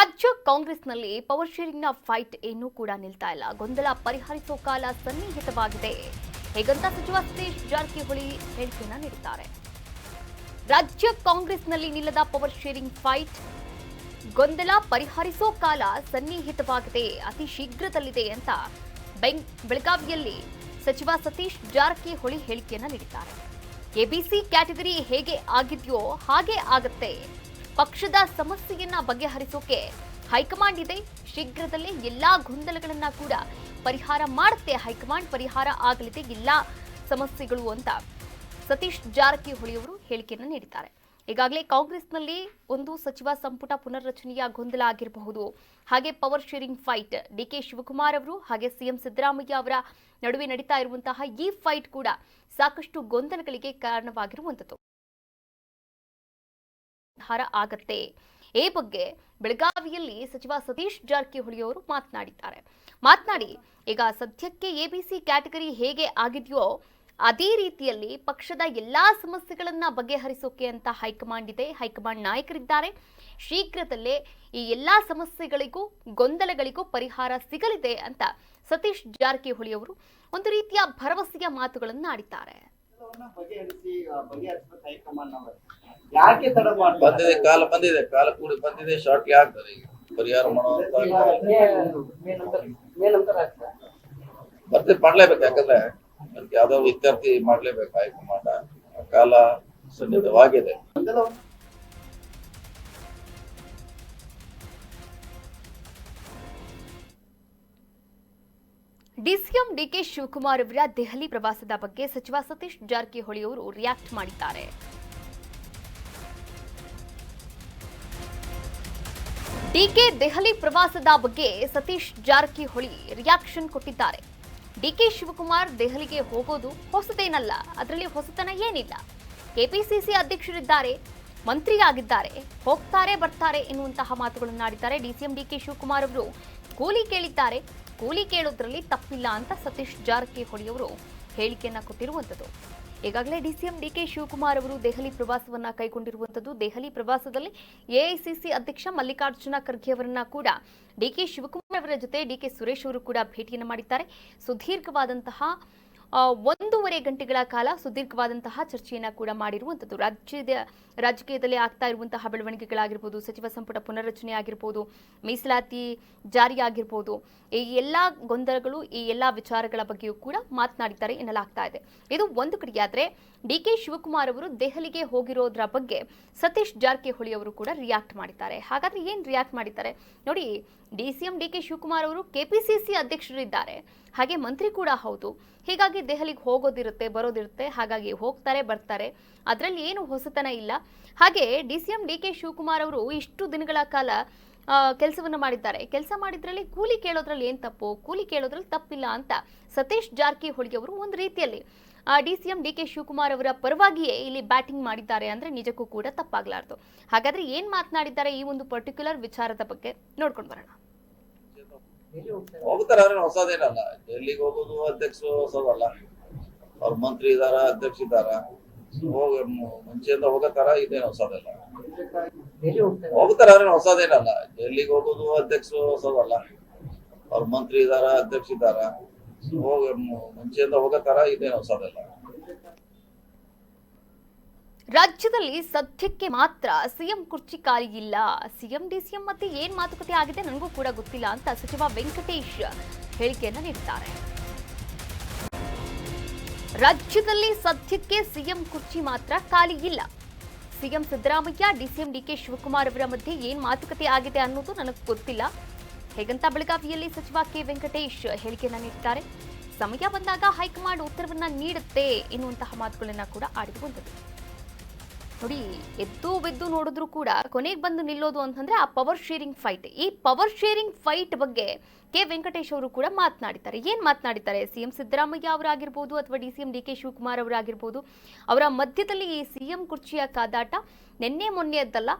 ರಾಜ್ಯ ಕಾಂಗ್ರೆಸ್ನಲ್ಲಿ power ಶೇರಿಂಗ್ನ fight ಏನೂ ಕೂಡ ನಿಲ್ತಾ ಇಲ್ಲ. ಗೊಂದಲ ಪರಿಹರಿಸೋ ಕಾಲ ಸನ್ನಿಹಿತವಾಗಿದೆ. ಹೇಗಂತ ಸಚಿವ ಸತೀಶ್ ಜಾರಕಿಹೊಳಿ ಹೇಳಿಕೆಯನ್ನ ನೀಡಿದ್ದಾರೆ. ರಾಜ್ಯ ಕಾಂಗ್ರೆಸ್ನಲ್ಲಿ ನಿಲ್ಲದ ಪವರ್ ಶೇರಿಂಗ್ ಫೈಟ್ ಗೊಂದಲ ಪರಿಹರಿಸೋ ಕಾಲ ಸನ್ನಿಹಿತವಾಗಿದೆ, ಅತಿ ಶೀಘ್ರದಲ್ಲಿದೆ ಅಂತ ಬೆಳಗಾವಿಯಲ್ಲಿ ಸಚಿವ ಸತೀಶ್ ಜಾರಕಿಹೊಳಿ ಹೇಳಿಕೆಯನ್ನ ನೀಡಿದ್ದಾರೆ. ಎಬಿಸಿ ಕ್ಯಾಟಗರಿ ಹೇಗೆ ಆಗಿದೆಯೋ ಹಾಗೆ ಆಗತ್ತೆ. ಪಕ್ಷದ ಸಮಸ್ಯೆಯನ್ನ ಬಗೆಹರಿಸೋಕೆ ಹೈಕಮಾಂಡ್ ಇದೆ. ಶೀಘ್ರದಲ್ಲೇ ಎಲ್ಲಾ ಗೊಂದಲಗಳನ್ನ ಕೂಡ ಪರಿಹಾರ ಮಾಡುತ್ತೆ. ಹೈಕಮಾಂಡ್ ಪರಿಹಾರ ಆಗಲಿದೆ ಎಲ್ಲಾ ಸಮಸ್ಯೆಗಳು ಅಂತ ಸತೀಶ್ ಜಾರಕಿಹೊಳಿ ಅವರು ಹೇಳಿಕೆಯನ್ನು ನೀಡಿದ್ದಾರೆ. ಈಗಾಗಲೇ ಕಾಂಗ್ರೆಸ್ನಲ್ಲಿ ಒಂದು ಸಚಿವ ಸಂಪುಟ ಪುನರ್ರಚನೆಯ ಗೊಂದಲ ಆಗಿರಬಹುದು. ಹಾಗೆ power sharing fight DK Shivakumar ಅವರು ಹಾಗೆ ಸಿಎಂ ಸಿದ್ದರಾಮಯ್ಯ ಅವರ ನಡುವೆ ನಡೀತಾ ಇರುವಂತಹ ಈ ಫೈಟ್ ಕೂಡ ಸಾಕಷ್ಟು ಗೊಂದಲಗಳಿಗೆ ಕಾರಣವಾಗಿರುವಂತದ್ದು. ಆಗತ್ತೆ ಈ ಬಗ್ಗೆ ಬೆಳಗಾವಿಯಲ್ಲಿ ಸಚಿವ ಸತೀಶ್ ಜಾರಕಿಹೊಳಿ ಅವರು ಮಾತನಾಡಿ ಈಗ ಸದ್ಯಕ್ಕೆ ಎಬಿಸಿ ಕ್ಯಾಟಗರಿ ಹೇಗೆ ಆಗಿದೆಯೋ ಅದೇ ರೀತಿಯಲ್ಲಿ ಪಕ್ಷದ ಎಲ್ಲಾ ಸಮಸ್ಯೆಗಳನ್ನ ಬಗೆಹರಿಸೋಕೆ ಅಂತ ಹೈಕಮಾಂಡ್ ಇದೆ. ಹೈಕಮಾಂಡ್ ನಾಯಕರಿದ್ದಾರೆ. ಶೀಘ್ರದಲ್ಲೇ ಈ ಎಲ್ಲಾ ಸಮಸ್ಯೆಗಳಿಗೂ ಗೊಂದಲಗಳಿಗೂ ಪರಿಹಾರ ಸಿಗಲಿದೆ ಅಂತ ಸತೀಶ್ ಜಾರಕಿಹೊಳಿ ಅವರು ಒಂದು ರೀತಿಯ ಭರವಸೆಯ ಮಾತುಗಳನ್ನು ಆಡಿದ್ದಾರೆ. ಕಾಲ ಕೂಡಿ ಬಂದಿದೆ, ಶಾರ್ಟ್ಲಿ ಆಗ್ತದೆ. ಈಗ ಪರಿಹಾರ ಮತ್ತೆ ಮಾಡ್ಲೇಬೇಕು. ಯಾಕಂದ್ರೆ ಯಾವ್ದೋ ವಿದ್ಯಾರ್ಥಿ ಮಾಡ್ಲೇಬೇಕು. ಹೈಕಮಾಂಡ್ ಕಾಲ ಸನ್ನಿಹಿತವಾಗಿದೆ. ಡಿಸಿಎಂ ಡಿಕೆ ಶಿವಕುಮಾರ್ ಅವರ ದೆಹಲಿ ಪ್ರವಾಸದ ಬಗ್ಗೆ ಸಚಿವ ಸತೀಶ್ ಜಾರಕಿಹೊಳಿ ಅವರು ರಿಯಾಕ್ಟ್ ಮಾಡಿದ್ದಾರೆ. ಡಿಕೆ ದೆಹಲಿ ಪ್ರವಾಸದ ಬಗ್ಗೆ ಸತೀಶ್ ಜಾರಕಿಹೊಳಿ ರಿಯಾಕ್ಷನ್ ಕೊಟ್ಟಿದ್ದಾರೆ. ಡಿಕೆ ಶಿವಕುಮಾರ್ ದೆಹಲಿಗೆ ಹೋಗೋದು ಹೊಸತೇನಲ್ಲ, ಅದರಲ್ಲಿ ಹೊಸತನ ಏನಿಲ್ಲ. ಕೆಪಿಸಿಸಿ ಅಧ್ಯಕ್ಷರಿದ್ದಾರೆ, ಮಂತ್ರಿಯಾಗಿದ್ದಾರೆ, ಹೋಗ್ತಾರೆ ಬರ್ತಾರೆ ಎನ್ನುವಂತಹ ಮಾತುಗಳನ್ನು ಆಡಿದ್ದಾರೆ. ಡಿಸಿಎಂ ಡಿಕೆ ಶಿವಕುಮಾರ್ ಅವರು ಕೂಲಿ ಕೇಳಿದ್ದಾರೆ, ಕೂಲಿ ಕೇಳೋದ್ರಲ್ಲಿ ತಪ್ಪಿಲ್ಲ ಅಂತ ಸತೀಶ್ ಜಾರಕಿಹೊಳಿ ಅವರು ಹೇಳಿಕೆಯನ್ನ ಕೊಟ್ಟಿರುವಂತದ್ದು. ಈಗಾಗಲೇ ಡಿಸಿಎಂ ಡಿಕೆ ಶಿವಕುಮಾರ್ ಅವರು ದೆಹಲಿ ಪ್ರವಾಸವನ್ನ ಕೈಗೊಂಡಿರುವಂತದ್ದು. ದೆಹಲಿ ಪ್ರವಾಸದಲ್ಲಿ ಎಐಸಿಸಿ ಅಧ್ಯಕ್ಷ ಮಲ್ಲಿಕಾರ್ಜುನ ಖರ್ಗೆ ಅವರನ್ನ ಕೂಡ ಡಿಕೆ ಶಿವಕುಮಾರ್ ಅವರ ಜೊತೆ ಡಿಕೆ ಸುರೇಶ್ ಅವರು ಕೂಡ ಭೇಟಿಯನ್ನು ಮಾಡಿದ್ದಾರೆ. ಸುದೀರ್ಘವಾದಂತಹ 1.5 ಗಂಟೆಗಳ ಕಾಲ ಸುದೀರ್ಘವಾದಂತಹ ಚರ್ಚೆಯನ್ನ ಕೂಡ ಮಾಡಿರುವಂತದ್ದು. ರಾಜಕೀಯದಲ್ಲಿ ಆಗ್ತಾ ಇರುವಂತಹ ಬೆಳವಣಿಗೆಗಳಾಗಿರ್ಬೋದು, ಸಚಿವ ಸಂಪುಟ ಪುನರ್ರಚನೆ ಆಗಿರ್ಬೋದು, ಮೀಸಲಾತಿ ಜಾರಿ ಆಗಿರ್ಬೋದು, ಈ ಎಲ್ಲಾ ಗೊಂದಲಗಳು ಈ ಎಲ್ಲಾ ವಿಚಾರಗಳ ಬಗ್ಗೆಯೂ ಕೂಡ ಮಾತನಾಡಿದ್ದಾರೆ ಎನ್ನಲಾಗ್ತಾ ಇದೆ. ಇದು ಒಂದು ಕಡೆಯಾದ್ರೆ ಡಿಕೆ ಶಿವಕುಮಾರ್ ಅವರು ದೆಹಲಿಗೆ ಹೋಗಿರೋದ್ರ ಬಗ್ಗೆ ಸತೀಶ್ ಜಾರಕಿಹೊಳಿ ಅವರು ಕೂಡ ರಿಯಾಕ್ಟ್ ಮಾಡಿದ್ದಾರೆ. ಹಾಗಾದ್ರೆ ಏನ್ ರಿಯಾಕ್ಟ್ ಮಾಡಿದ್ದಾರೆ ನೋಡಿ. ಡಿಸಿಎಂ ಡಿಕೆ ಶಿವಕುಮಾರ್ ಅವರು ಕೆಪಿಸಿಸಿ ಅಧ್ಯಕ್ಷರಿದ್ದಾರೆ, ಹಾಗೆ ಮಂತ್ರಿ ಕೂಡ ಹೌದು. ಹೀಗಾಗಿ ದೆಹಲಿಗೆ ಹೋಗೋದಿರುತ್ತೆ, ಬರೋದಿರುತ್ತೆ. ಹಾಗಾಗಿ ಹೋಗ್ತಾರೆ ಬರ್ತಾರೆ, ಅದರಲ್ಲಿ ಏನು ಹೊಸತನ ಇಲ್ಲ. ಹಾಗೆ ಡಿಸಿಎಂ ಡಿಕೆ ಶಿವಕುಮಾರ್ ಅವರು ಇಷ್ಟು ದಿನಗಳ ಕಾಲ ಕೆಲಸವನ್ನ ಮಾಡಿದ್ದಾರೆ. ಕೆಲಸ ಮಾಡಿದ್ರಲ್ಲಿ ಕೂಲಿ ಕೇಳೋದ್ರಲ್ಲಿ ಏನ್ ತಪ್ಪು, ಕೂಲಿ ಕೇಳೋದ್ರಲ್ಲಿ ತಪ್ಪಿಲ್ಲ ಅಂತ ಸತೀಶ್ ಜಾರಕಿಹೊಳಿ ಅವರು ಒಂದು ರೀತಿಯಲ್ಲಿ ಡಿಸಿಎಂ ಡಿಕೆ ಶಿವಕುಮಾರ್ ಅವರ ಪರವಾಗಿಯೇ ಇಲ್ಲಿ ಬ್ಯಾಟಿಂಗ್ ಮಾಡಿದ್ದಾರೆ ಅಂದ್ರೆ ನಿಜಕ್ಕೂ ಕೂಡ ತಪ್ಪಾಗ್ಲಾರ್ದು. ಹಾಗಾದ್ರೆ ಏನ್ ಮಾತನಾಡಿದ್ದಾರೆ ಈ ಒಂದು ಪರ್ಟಿಕ್ಯುಲರ್ ವಿಚಾರದ ಬಗ್ಗೆ ನೋಡ್ಕೊಂಡು ಬರೋಣ. ಹೋಗ್ತಾರೆ, ಅವ್ರೇನು ಹೊಸದೇನಲ್ಲ. ಡೆಲ್ಲಿಗೆ ಹೋಗೋದು ಅಧ್ಯಕ್ಷರು ಹೊಸದಲ್ಲ. ಅವ್ರ ಮಂತ್ರಿ ಇದಾರ, ಅಧ್ಯಕ್ಷ ಇದಾರ, ಮುಂಚೆಯಿಂದ ಹೋಗತಾರ. ಇದೇನು ಹೊಸದಲ್ಲ. ಹೋಗ್ತಾರೆ, ಅವ್ರೇನು ಹೊಸದೇನಲ್ಲ. ಡೆಲ್ಲಿಗೆ ಹೋಗೋದು ಅಧ್ಯಕ್ಷರು ಹೊಸದಲ್ಲ. ಅವ್ರ ಮಂತ್ರಿ ಇದಾರ, ಅಧ್ಯಕ್ಷ ಇದಾರ, ಮುಂಚೆಯಿಂದ ಹೋಗತಾರ. ಇದೇನು ಹೊಸದಲ್ಲ. ರಾಜ್ಯದಲ್ಲಿ ಸದ್ಯಕ್ಕೆ ಮಾತ್ರ ಸಿಎಂ ಕುರ್ಚಿ ಖಾಲಿ ಇಲ್ಲ. ಸಿಎಂ ಡಿಸಿಎಂ ಮತ್ತೆ ಏನ್ ಮಾತುಕತೆ ಆಗಿದೆ ನನಗೂ ಕೂಡ ಗೊತ್ತಿಲ್ಲ ಅಂತ ಸಚಿವ ವೆಂಕಟೇಶ್ ಹೇಳಿಕೆಯನ್ನ ನೀಡಿದ್ದಾರೆ. ರಾಜ್ಯದಲ್ಲಿ ಸದ್ಯಕ್ಕೆ ಸಿಎಂ ಕುರ್ಚಿ ಮಾತ್ರ ಖಾಲಿ ಇಲ್ಲ. ಸಿಎಂ ಸಿದ್ದರಾಮಯ್ಯ ಡಿಸಿಎಂ ಡಿಕೆ ಶಿವಕುಮಾರ್ ಅವರ ಮಧ್ಯೆ ಏನ್ ಮಾತುಕತೆ ಆಗಿದೆ ಅನ್ನೋದು ನನಗೆ ಗೊತ್ತಿಲ್ಲ. ಹೇಗಂತ ಬೆಳಗಾವಿಯಲ್ಲಿ ಸಚಿವ ಕೆ ವೆಂಕಟೇಶ್ ಹೇಳಿಕೆಯನ್ನ ನೀಡಿದ್ದಾರೆ. ಸಮಯ ಬಂದಾಗ ಹೈಕಮಾಂಡ್ ಉತ್ತರವನ್ನ ನೀಡುತ್ತೆ ಎನ್ನುವಂತಹ ಮಾತುಗಳನ್ನ ಕೂಡ ಆಡಿರುವಂತದ್ದು. ನೋಡಿ, ಎದ್ದು ಬೆದ್ದು ನೋಡಿದ್ರು ಕೂಡ ಕೊನೆಗೆ ಬಂದು ನಿಲ್ಲೋದು ಅಂತಂದ್ರೆ ಆ ಪವರ್ ಶೇರಿಂಗ್ ಫೈಟ್. ಈ ಪವರ್ ಶೇರಿಂಗ್ ಫೈಟ್ ಬಗ್ಗೆ ಕೆ ವೆಂಕಟೇಶ್ ಅವರು ಕೂಡ ಮಾತನಾಡಿದ್ದಾರೆ. ಏನ್ ಮಾತನಾಡಿದ್ದಾರೆ? ಸಿಎಂ ಸಿದ್ದರಾಮಯ್ಯ ಅವರಾಗಿರ್ಬೋದು ಅಥವಾ ಡಿಸಿಎಂ ಡಿಕೆ ಶಿವಕುಮಾರ್ ಅವರಾಗಿರ್ಬೋದು, ಅವರ ಮಧ್ಯದಲ್ಲಿ ಈ ಸಿಎಂ ಕುರ್ಚಿಯ ಕಾದಾಟ ನಿನ್ನೆ ಮೊನ್ನೆಯದ್ದಲ್ಲ.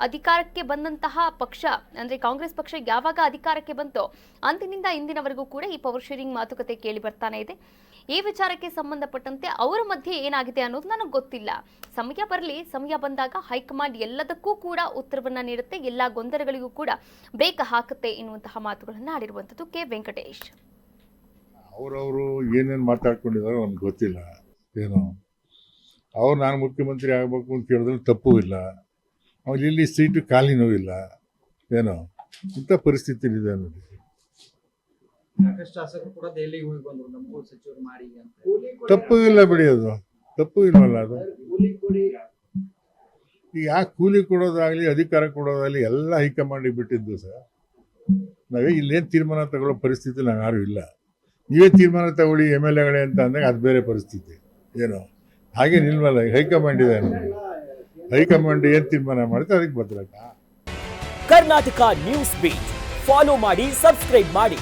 ಅಧಿಕಾರಕ್ಕೆ ಬಂದಂತಹ ಪಕ್ಷ ಅಂದ್ರೆ ಕಾಂಗ್ರೆಸ್ ಪಕ್ಷ ಯಾವಾಗ ಅಧಿಕಾರಕ್ಕೆ ಬಂತೋ ಅಂದಿನಿಂದ ಇಂದಿನವರೆಗೂ ಕೂಡ ಈ ಪವರ್ ಶೇರಿಂಗ್ ಮಾತುಕತೆ ಕೇಳಿ ಬರ್ತಾನೆ ಇದೆ. ಈ ವಿಚಾರಕ್ಕೆ ಸಂಬಂಧಪಟ್ಟಂತೆ ಅವರ ಮಧ್ಯೆ ಏನಾಗಿದೆ ಅನ್ನೋದು ನನಗೆ ಗೊತ್ತಿಲ್ಲ. ಸಮಯ ಬರಲಿ, ಸಮಯ ಬಂದಾಗ ಹೈಕಮಾಂಡ್ ಎಲ್ಲದಕ್ಕೂ ಕೂಡ ಉತ್ತರವನ್ನ ನೀಡುತ್ತೆ, ಎಲ್ಲ ಗೊಂದಲಗಳಿಗೂ ಕೂಡ ಬ್ರೇಕ್ ಹಾಕುತ್ತೆ ಎನ್ನುವಂತಹ ಮಾತುಗಳನ್ನು ಆಡಿರುವಂಥದ್ದು ಕೆ ವೆಂಕಟೇಶ್. ಅವರವರು ಏನೇನು ಮಾತಾಡ್ಕೊಂಡಿದ್ದಾರೋ ನಮ್ಗೆ ಗೊತ್ತಿಲ್ಲ. ಏನು ಅವ್ರು ನಾನು ಮುಖ್ಯಮಂತ್ರಿ ಆಗಬೇಕು ಅಂತ ಕೇಳಿದ್ರೆ ತಪ್ಪೂ ಇಲ್ಲ, ಅವ್ರು ಇಲ್ಲಿ ಸೀಟು ಖಾಲಿನೂ ಇಲ್ಲ. ಏನೋ ಇಂಥ ಪರಿಸ್ಥಿತಿ ಇದೆ ನೋಡಿ. ಸಾಕಷ್ಟು ಶಾಸಕರು ಕೂಡ ದೆಹಲಿಗೆ ಹೋಗಿ ಬಂದರು, ನಮಗೂ ಸಚಿವರು ಮಾಡಿ ಅಂತ. ತಪ್ಪು ಇಲ್ಲ ಬಿಡಿ, ಅದು ತಪ್ಪು ಇಲ್ವಲ್ಲ. ಅದು ಈಗ ಯಾಕೆ ಕೂಲಿ ಕೊಡೋದಾಗಲಿ ಅಧಿಕಾರ ಕೊಡೋದಾಗಲಿ ಎಲ್ಲ ಹೈಕಮಾಂಡಿಗೆ ಬಿಟ್ಟಿದ್ದು ಸರ್. ನಾವೇ ಇಲ್ಲೇನು ತೀರ್ಮಾನ ತಗೊಳ್ಳೋ ಪರಿಸ್ಥಿತಿ ನಾವು ಯಾರೂ ಇಲ್ಲ. ನೀವೇ ತೀರ್ಮಾನ ತಗೊಳ್ಳಿ MLAಗಳೇ ಅಂತ ಅಂದಾಗ ಅದು ಬೇರೆ ಪರಿಸ್ಥಿತಿ. ಏನೋ ಹಾಗೆ ನಿಲ್ವಲ್ಲ, ಹೈಕಮಾಂಡ್ ಇದೆ. ಹೈಕಮಾಂಡ್ ಏನು ತೀರ್ಮಾನ ಮಾಡುತ್ತೆ ಅದಕ್ಕೆ ಬದಲಾಗ. ಕರ್ನಾಟಕ ನ್ಯೂಸ್ ಬೀಟ್ ಫಾಲೋ ಮಾಡಿ, ಸಬ್ಸ್ಕ್ರೈಬ್ ಮಾಡಿ.